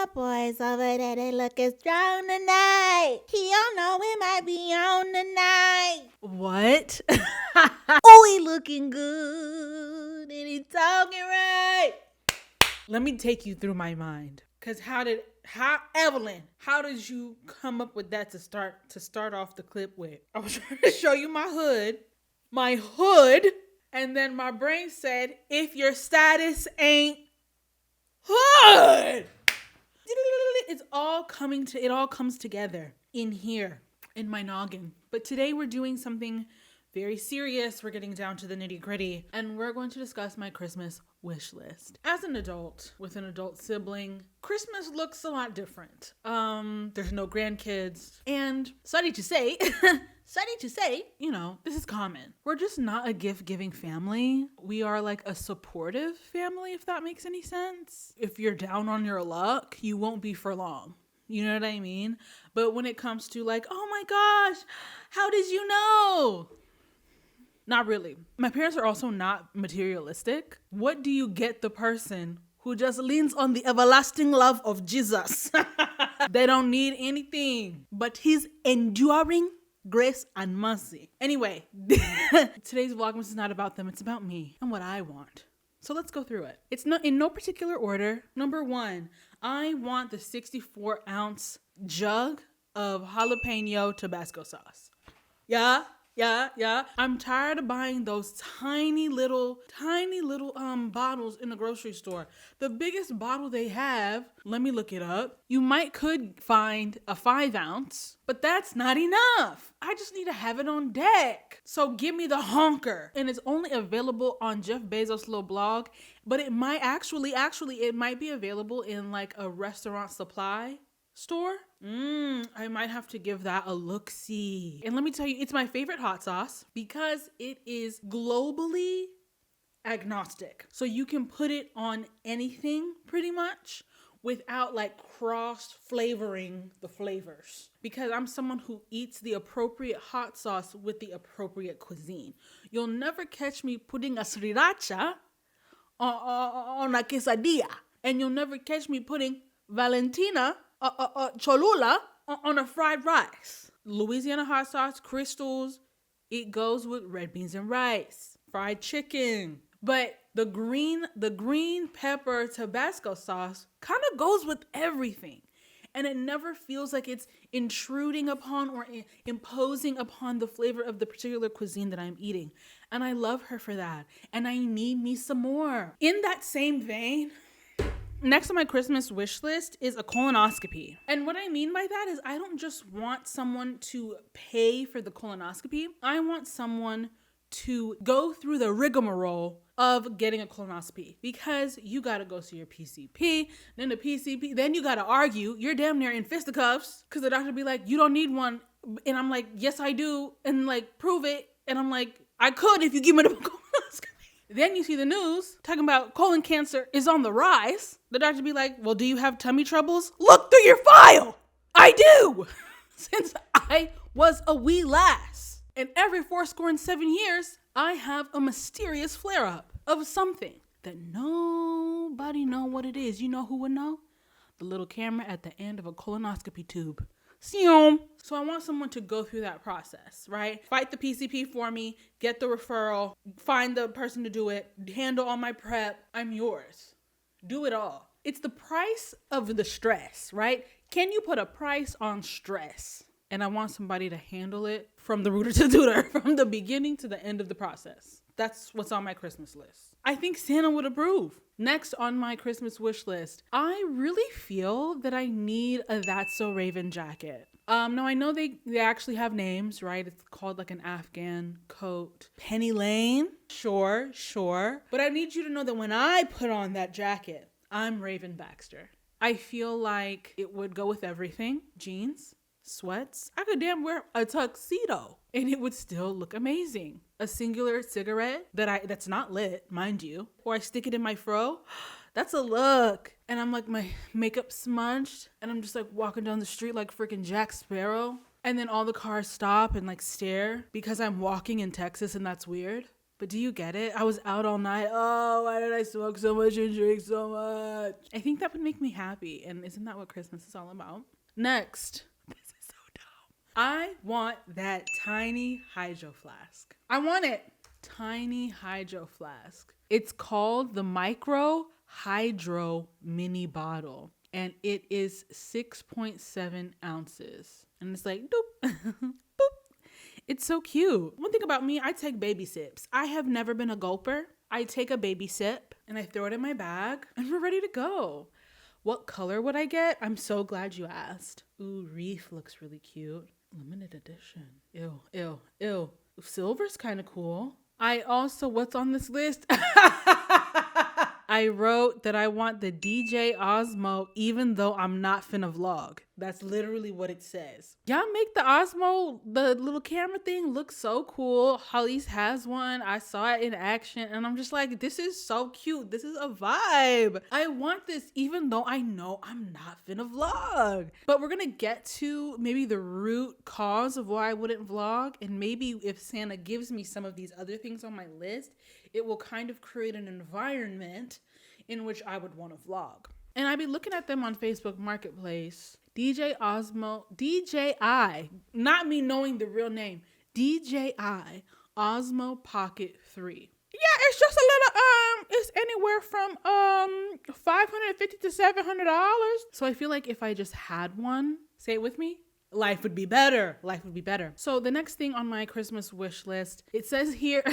my boys over there, they looking strong tonight. He don't know we might be on tonight. What? Oh, he looking good and he talking right. Let me take you through my mind. Cause Evelyn, how did you come up with that to start off the clip with? I was trying to show you my hood, and then my brain said, if your status ain't hood. It all comes together in here, in my noggin. But today we're doing something very serious. We're getting down to the nitty gritty, and we're going to discuss my Christmas wish list. As an adult with an adult sibling, Christmas looks a lot different. There's no grandkids, and sorry to say, this is common. We're just not a gift-giving family. We are like a supportive family, if that makes any sense. If you're down on your luck, you won't be for long. You know what I mean? But when it comes to like, oh my gosh, how did you know? Not really. My parents are also not materialistic. What do you get the person who just leans on the everlasting love of Jesus? They don't need anything but his enduring grace and mercy. Anyway, today's Vlogmas is not about them. It's about me and what I want. So let's go through it. It's not in no particular order. Number 1, I want the 64-ounce jug of jalapeno Tabasco sauce. Yeah. I'm tired of buying those tiny little bottles in the grocery store. The biggest bottle they have, let me look it up. You could find a 5-ounce, but that's not enough. I just need to have it on deck. So give me the honker. And it's only available on Jeff Bezos' little blog, but it might it might be available in like a restaurant supply store. I might have to give that a look-see. And let me tell you, it's my favorite hot sauce because it is globally agnostic. So you can put it on anything pretty much without like cross-flavoring the flavors. Because I'm someone who eats the appropriate hot sauce with the appropriate cuisine. You'll never catch me putting a sriracha on a quesadilla. And you'll never catch me putting Valentina Cholula on a fried rice. Louisiana hot sauce, crystals, it goes with red beans and rice, fried chicken. But the green pepper Tabasco sauce kind of goes with everything. And it never feels like it's intruding upon or imposing upon the flavor of the particular cuisine that I'm eating. And I love her for that. And I need me some more. In that same vein, next on my Christmas wish list is a colonoscopy. And what I mean by that is I don't just want someone to pay for the colonoscopy. I want someone to go through the rigmarole of getting a colonoscopy, because you got to go see your PCP, then the PCP, then you got to argue. You're damn near in fisticuffs because the doctor be like, you don't need one. And I'm like, yes, I do. And like, prove it. And I'm like, I could if you give me the colonoscopy. Then you see the news talking about colon cancer is on the rise. The doctor be like, well, do you have tummy troubles? Look through your file. I do. Since I was a wee lass. And every 7 years, I have a mysterious flare-up of something that nobody know what it is. You know who would know? The little camera at the end of a colonoscopy tube. So I want someone to go through that process, right? Fight the PCP for me, get the referral, find the person to do it, handle all my prep. I'm yours. Do it all. It's the price of the stress, right? Can you put a price on stress? And I want somebody to handle it from the rooter to tutor, from the beginning to the end of the process. That's what's on my Christmas list. I think Santa would approve. Next on my Christmas wish list, I really feel that I need a That's So Raven jacket. Now I know they actually have names, right? It's called like an Afghan coat. Penny Lane, sure. But I need you to know that when I put on that jacket, I'm Raven Baxter. I feel like it would go with everything. Jeans, sweats. I could damn wear a tuxedo and it would still look amazing. A singular cigarette that's not lit, mind you, or I stick it in my fro. That's a look. And I'm like my makeup smudged and I'm just like walking down the street like freaking Jack Sparrow. And then all the cars stop and like stare because I'm walking in Texas and that's weird. But do you get it? I was out all night. Oh, why did I smoke so much and drink so much? I think that would make me happy. And isn't that what Christmas is all about? Next. This is so dumb. I want that tiny hydro flask. I want it. Tiny hydro flask. It's called the Micro Hydro Mini Bottle. And it is 6.7 ounces. And it's like, doop, boop. It's so cute. One thing about me, I take baby sips. I have never been a gulper. I take a baby sip and I throw it in my bag and we're ready to go. What color would I get? I'm so glad you asked. Ooh, Reef looks really cute. Limited edition. Ew, ew, ew. Silver's kind of cool. I also, what's on this list? I wrote that I want the DJ Osmo even though I'm not finna vlog. That's literally what it says. Y'all make the Osmo, the little camera thing, look so cool. Holly's has one. I saw it in action and I'm just like, this is so cute. This is a vibe. I want this even though I know I'm not finna vlog. But we're gonna get to maybe the root cause of why I wouldn't vlog. And maybe if Santa gives me some of these other things on my list, it will kind of create an environment in which I would want to vlog. And I'd be looking at them on Facebook Marketplace. DJ Osmo, DJI, not me knowing the real name, DJI Osmo Pocket 3. Yeah, it's just a little, it's anywhere from $550 to $700. So I feel like if I just had one, say it with me, life would be better. Life would be better. So the next thing on my Christmas wish list, it says here,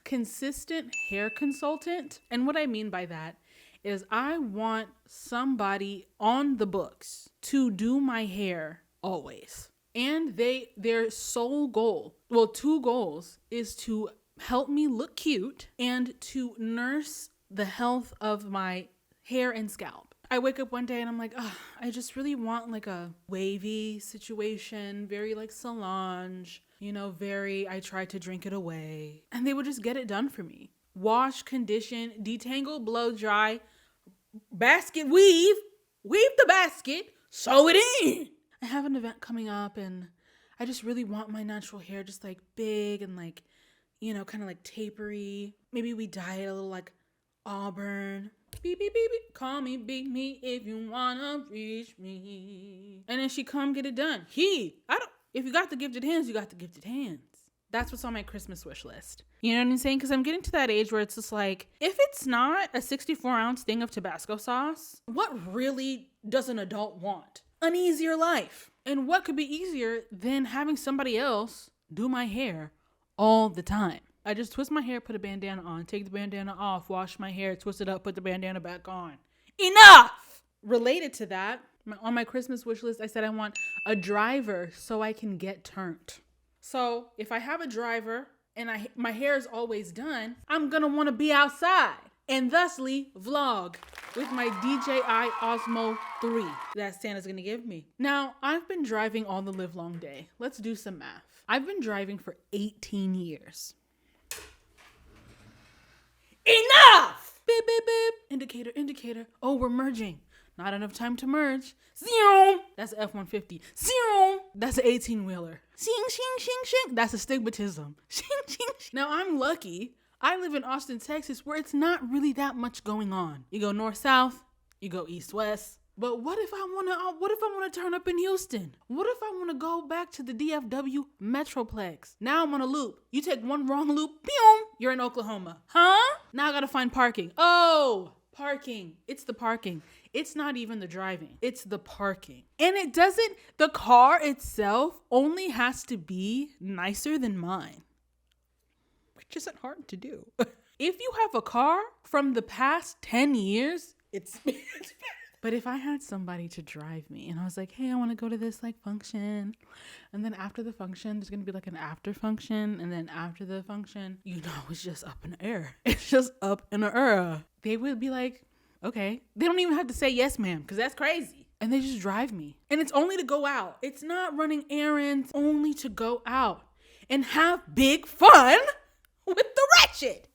consistent hair consultant. And what I mean by that is I want somebody on the books to do my hair always. And their sole goal, well, two goals, is to help me look cute and to nurse the health of my hair and scalp. I wake up one day and I'm like, oh, I just really want like a wavy situation, very like Solange, you know, very, I tried to drink it away. And they would just get it done for me. Wash, condition, detangle, blow dry, basket weave the basket, sew it in. I have an event coming up and I just really want my natural hair just like big and like, you know, kind of like tapery. Maybe we dye it a little like auburn. Beep, beep, beep, beep. Call me, beat me if you wanna reach me. And then she come get it done. If you got the gifted hands, you got the gifted hands. That's what's on my Christmas wish list. You know what I'm saying? Because I'm getting to that age where it's just like, if it's not a 64-ounce thing of Tabasco sauce, what really does an adult want? An easier life. And what could be easier than having somebody else do my hair all the time? I just twist my hair, put a bandana on, take the bandana off, wash my hair, twist it up, put the bandana back on. Enough! Related to that, on my Christmas wish list, I said I want a driver so I can get turned. So if I have a driver and my hair is always done, I'm gonna want to be outside and thusly vlog with my DJI Osmo 3 that Santa's gonna give me. Now, I've been driving all the live long day. Let's do some math. I've been driving for 18 years. Enough! Beep, beep, beep. Indicator, indicator. Oh, we're merging. Not enough time to merge. Zoom. That's an F-150. Zoom. That's an 18-wheeler. Shing, shing, shing, shing. That's a stigmatism. Shing, shing, shing. Now, I'm lucky. I live in Austin, Texas, where it's not really that much going on. You go north-south. You go east-west. But what if I wanna turn up in Houston? What if I wanna go back to the DFW Metroplex? Now I'm on a loop. You take one wrong loop, boom, you're in Oklahoma. Huh? Now I gotta find parking. Oh, parking. It's the parking. It's not even the driving. It's the parking. And the car itself only has to be nicer than mine, which isn't hard to do. If you have a car from the past 10 years, it's But if I had somebody to drive me and I was like, hey, I want to go to this like function. And then after the function, there's going to be like an after function. And then after the function, you know, it's just up in the air. It's just up in the air. They would be like, okay. They don't even have to say yes, ma'am, because that's crazy. And they just drive me. And it's only to go out. It's not running errands, only to go out and have big fun with the ratchet.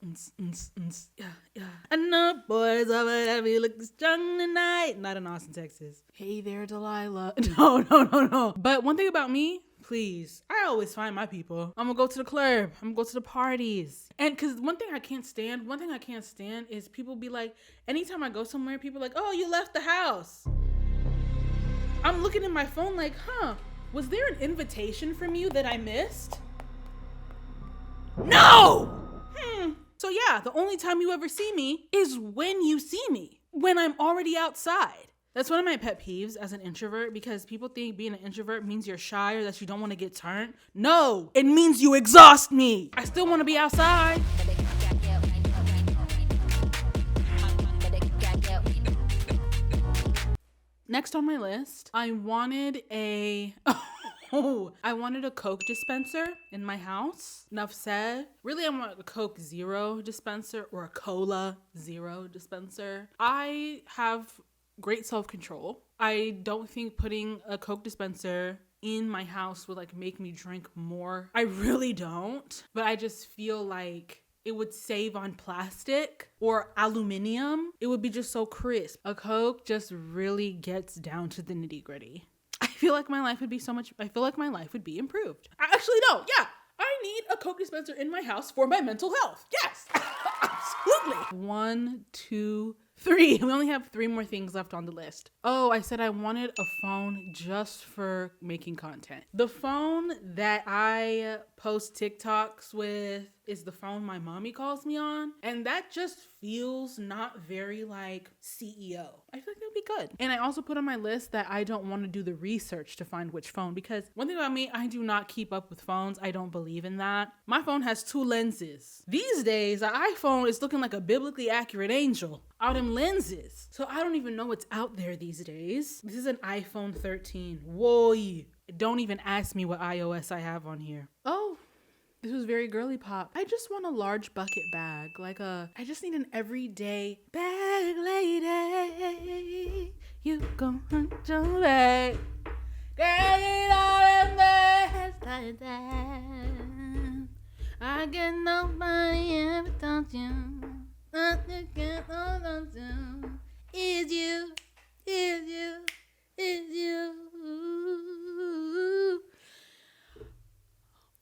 Yeah. Enough boys over there, we look strong tonight. Not in Austin, Texas. Hey there, Delilah. No. But one thing about me, please. I always find my people. I'm gonna go to the club. I'm gonna go to the parties. And because one thing I can't stand is people be like, anytime I go somewhere, people are like, oh, you left the house. I'm looking at my phone like, was there an invitation from you that I missed? No! So yeah, the only time you ever see me is when you see me, when I'm already outside. That's one of my pet peeves as an introvert, because people think being an introvert means you're shy or that you don't want to get turned. No, it means you exhaust me. I still want to be outside. Next on my list, I wanted a Coke dispenser in my house. Enough said. Really, I want a Coke Zero dispenser or a Cola Zero dispenser. I have great self-control. I don't think putting a Coke dispenser in my house would like make me drink more. I really don't. But I just feel like it would save on plastic or aluminum. It would be just so crisp. A Coke just really gets down to the nitty-gritty. I feel like my life would be improved. Actually, no. Yeah. I need a Coke dispenser in my house for my mental health. Yes. Absolutely. 1, 2, 3. We only have 3 more things left on the list. Oh, I said I wanted a phone just for making content. The phone that I post TikToks with is the phone my mommy calls me on. And that just feels not very like CEO. I feel like that would be good. And I also put on my list that I don't want to do the research to find which phone, because one thing about me, I do not keep up with phones. I don't believe in that. My phone has 2 lenses. These days, an iPhone is looking like a biblically accurate angel. All them lenses. So I don't even know what's out there these days. This is an iPhone 13. Whoa. Don't even ask me what iOS I have on here. Oh, this was very girly pop. I just want a large bucket bag. I just need an everyday bag lady. You gon' hunt your bag. Girl, you know the best like that. I get nobody ever touch you. Is you.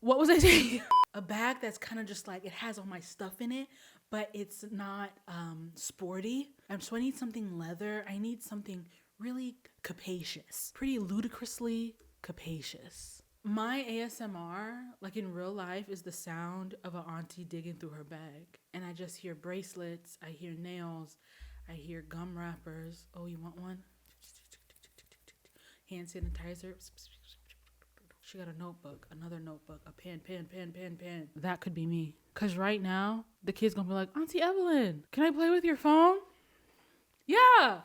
What was I saying? A bag that's kind of just like, it has all my stuff in it, but it's not sporty. So I need something leather. I need something really capacious, pretty ludicrously capacious. My ASMR, like in real life, is the sound of an auntie digging through her bag. And I just hear bracelets, I hear nails, I hear gum wrappers. Oh, you want one? Hand sanitizer. She got a notebook, another notebook, a pen. That could be me. Because right now, the kid's going to be like, Auntie Evelyn, can I play with your phone? Yeah.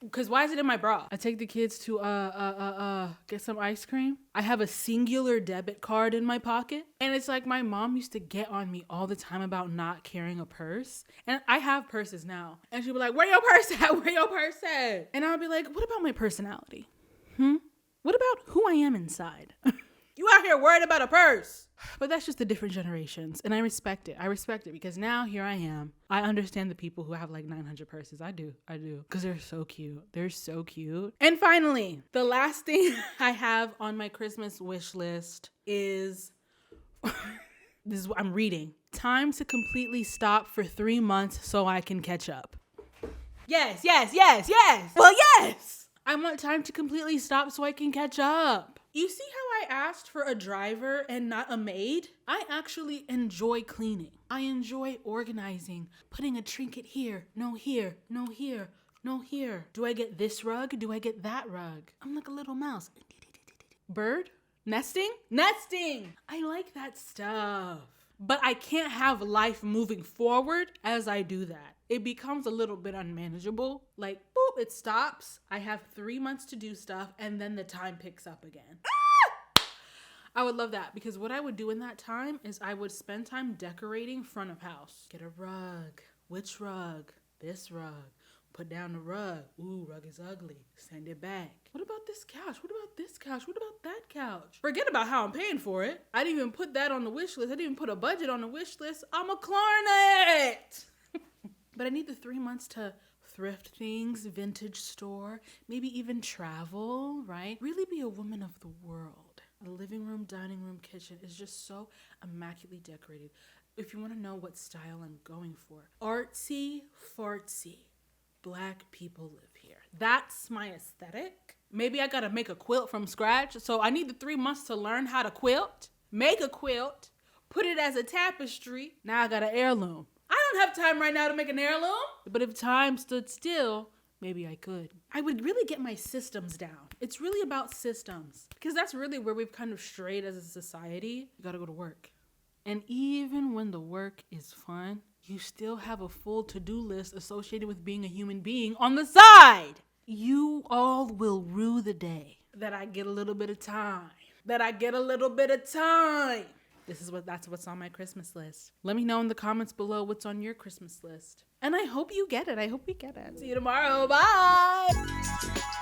Because why is it in my bra? I take the kids to get some ice cream. I have a singular debit card in my pocket. And it's like my mom used to get on me all the time about not carrying a purse. And I have purses now. And she'd be like, where your purse at? Where your purse at? And I'll be like, what about my personality? What about who I am inside? You out here worried about a purse. But that's just the different generations. And I respect it. Because now here I am. I understand the people who have like 900 purses. I do. Because they're so cute. And finally, the last thing I have on my Christmas wish list is, this is what I'm reading. Time to completely stop for 3 months so I can catch up. Yes. Well, yes. I want time to completely stop so I can catch up. You see how I asked for a driver and not a maid? I actually enjoy cleaning. I enjoy organizing, putting a trinket here, no here, no here, no here. Do I get this rug? Do I get that rug? I'm like a little mouse. Bird? Nesting? I like that stuff. But I can't have life moving forward as I do that. It becomes a little bit unmanageable. Like, boop, it stops. I have 3 months to do stuff, and then the time picks up again. I would love that, because what I would do in that time is I would spend time decorating front of house. Get a rug. Which rug? This rug. Put down the rug. Ooh, rug is ugly. Send it back. What about this couch? What about this couch? What about that couch? Forget about how I'm paying for it. I didn't even put that on the wish list. I didn't even put a budget on the wish list. I'm a clarinet. But I need the 3 months to thrift things, vintage store, maybe even travel, right? Really be a woman of the world. The living room, dining room, kitchen is just so immaculately decorated. If you want to know what style I'm going for, artsy, fartsy. Black people live here. That's my aesthetic. Maybe I gotta make a quilt from scratch. So I need the 3 months to learn how to quilt, make a quilt, put it as a tapestry. Now I got an heirloom. I don't have time right now to make an heirloom. But if time stood still, maybe I could. I would really get my systems down. It's really about systems. Because that's really where we've kind of strayed as a society. You gotta go to work. And even when the work is fun, you still have a full to-do list associated with being a human being on the side. You all will rue the day that I get a little bit of time. That's what's on my Christmas list. Let me know in the comments below what's on your Christmas list. And I hope you get it. I hope we get it. See you tomorrow. Bye.